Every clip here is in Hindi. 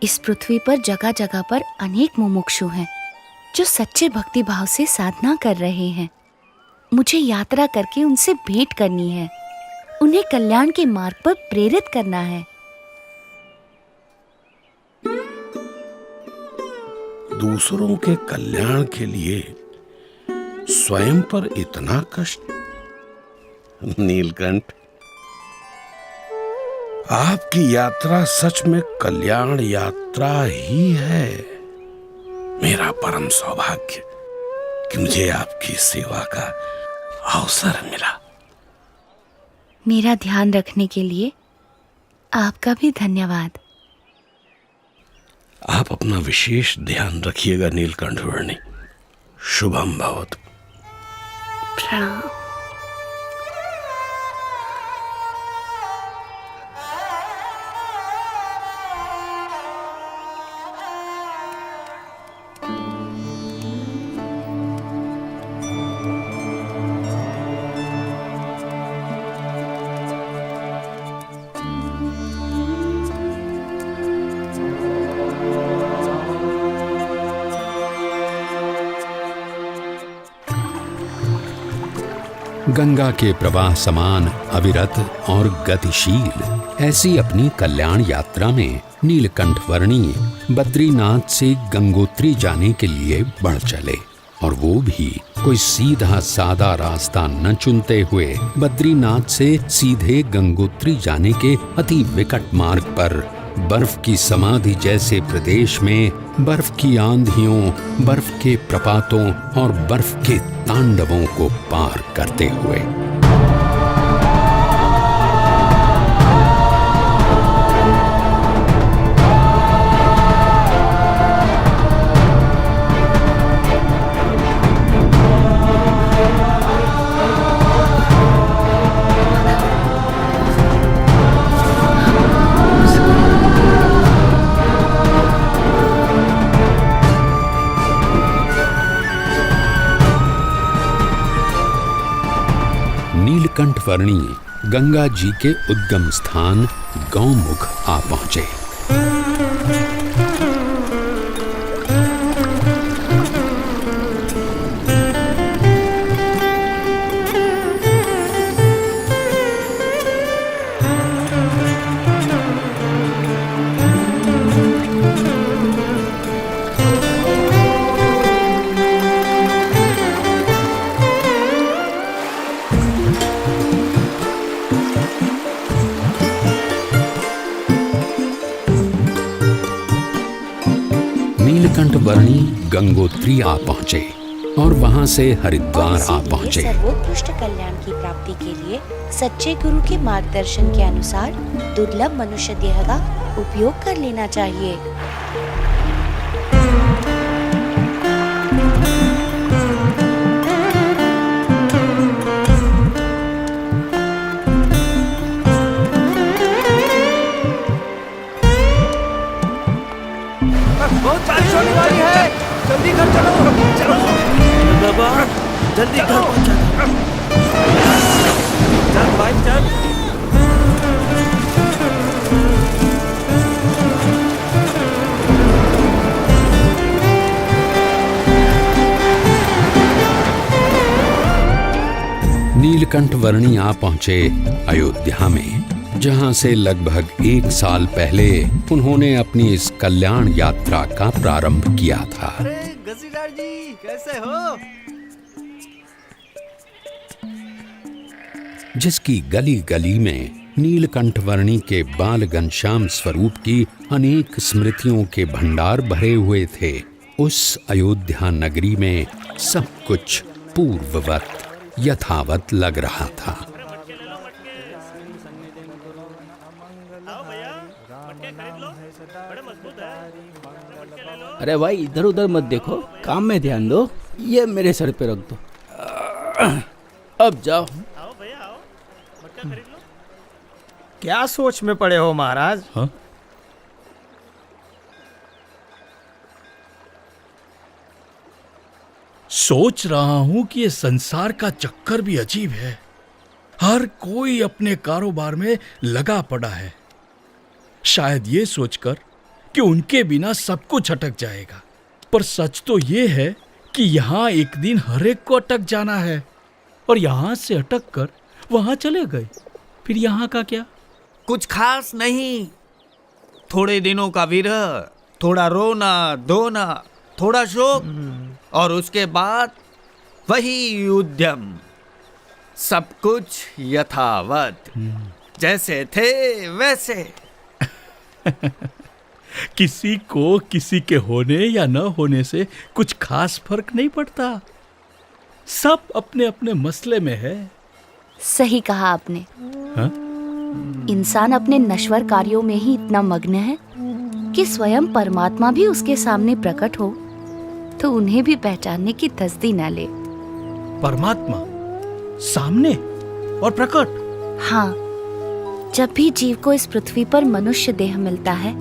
इस पृथ्वी पर जगह जगह पर अनेक मुमुक्षु हैं जो सच्चे भक्ति भाव से साधना कर रहे हैं। मुझे यात्रा करके उनसे भेंट करनी है, उन्हें कल्याण के मार्ग पर प्रेरित करना है। दूसरों के कल्याण के लिए स्वयं पर इतना कष्ट। नीलकंठ, आपकी यात्रा सच में कल्याण यात्रा ही है। मेरा परम सौभाग्य कि मुझे आपकी सेवा का अवसर मिला। मेरा ध्यान रखने के लिए आपका भी धन्यवाद। आप अपना विशेष ध्यान रखिएगा नीलकंठ वर्णी। शुभम भवतु। प्रणाम। गंगा के प्रवाह समान अविरत और गतिशील ऐसी अपनी कल्याण यात्रा में नीलकंठ वर्णी बद्रीनाथ से गंगोत्री जाने के लिए बढ़ चले, और वो भी कोई सीधा सादा रास्ता न चुनते हुए बद्रीनाथ से सीधे गंगोत्री जाने के अति विकट मार्ग पर बर्फ की समाधि जैसे प्रदेश में बर्फ की आंधियों, बर्फ के प्रपातों और बर्फ के तांडवों को पार करते हुए। नीलकंठ वर्णी गंगा जी के उद्गम स्थान गौमुख आ पहुंचे। नीलकंठ वर्णी गंगोत्री आ पहुंचे और वहां से हरिद्वार आ पहुंचे। सर्वोत्कृष्ट कल्याण की प्राप्ति के लिए सच्चे गुरु के मार्गदर्शन के अनुसार दुर्लभ मनुष्य देह का उपयोग कर लेना चाहिए। बहुत बारिश होने वाली है, जल्दी घर चलो। चलो बाबा, जल्दी घर पहुंचा। चल भाई चल। नीलकंठ वर्णी आ पहुंचे अयोध्या में, जहां से लगभग 1 साल पहले उन्होंने अपनी इस कल्याण यात्रा का प्रारंभ किया था। अरे गसीदार जी, कैसे हो? जिसकी गली गली में नीलकंठ वर्णी के बाल घनश्याम स्वरूप की अनेक स्मृतियों के भंडार भरे हुए थे, उस अयोध्या नगरी में सब कुछ पूर्ववत यथावत लग रहा था। अरे भाई, इधर उधर मत देखो, काम में ध्यान दो। ये मेरे सर पे रख दो। अब जाओ। क्या सोच में पड़े हो महाराज? हाँ? सोच रहा हूं कि ये संसार का चक्कर भी अजीब है। हर कोई अपने कारोबार में लगा पड़ा है। शायद ये सोचकर कि उनके बिना सब कुछ अटक जाएगा, पर सच तो ये है कि यहाँ एक दिन हर एक को अटक जाना है। और यहाँ से अटक कर वहां चले गए, फिर यहाँ का क्या? कुछ खास नहीं, थोड़े दिनों का विरह, थोड़ा रोना धोना, थोड़ा शोक, और उसके बाद वही उद्यम। सब कुछ यथावत, जैसे थे वैसे। किसी को किसी के होने या न होने से कुछ खास फर्क नहीं पड़ता, सब अपने अपने मसले में है। सही कहा आपने। हाँ? इंसान अपने नश्वर कार्यों में ही इतना मग्न है कि स्वयं परमात्मा भी उसके सामने प्रकट हो तो उन्हें भी पहचानने की तसदी न ले। परमात्मा सामने और प्रकट? हाँ, जब भी जीव को इस पृथ्वी पर मनुष्य देह मिलता है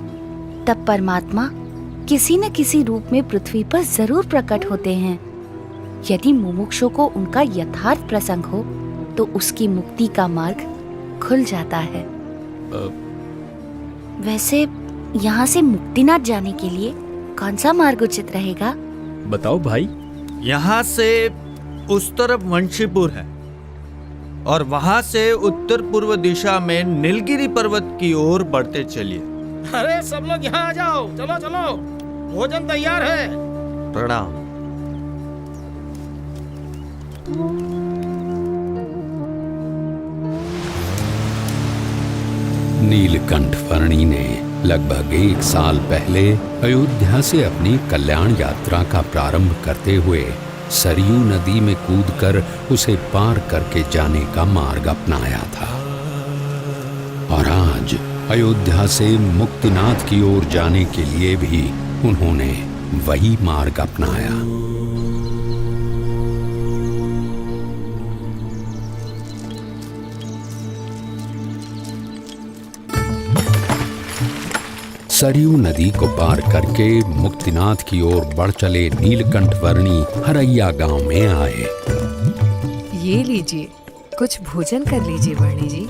तब परमात्मा किसी न किसी रूप में पृथ्वी पर जरूर प्रकट होते हैं। यदि मुमुक्षु को उनका यथार्थ प्रसंग हो तो उसकी मुक्ति का मार्ग खुल जाता है। वैसे यहाँ से मुक्तिनाथ जाने के लिए कौन सा मार्ग उचित रहेगा? बताओ भाई। यहाँ से उस तरफ वंशीपुर है और वहां से उत्तर पूर्व दिशा में नीलगिरी पर्वत की ओर बढ़ते चलिए। अरे सब लोग यहाँ आ जाओ, चलो चलो, भोजन तैयार है। प्रणाम। नीलकंठ वर्णी ने लगभग 1 साल पहले अयोध्या से अपनी कल्याण यात्रा का प्रारंभ करते हुए सरयू नदी में कूदकर उसे पार करके जाने का मार्ग अपनाया था। और आज अयोध्या से मुक्तिनाथ की ओर जाने के लिए भी उन्होंने वही मार्ग अपनाया। सरयू नदी को पार करके मुक्तिनाथ की ओर बढ़ चले नीलकंठ वर्णी हरैया गांव में आए। ये लीजिए, कुछ भोजन कर लीजिए वर्णी जी।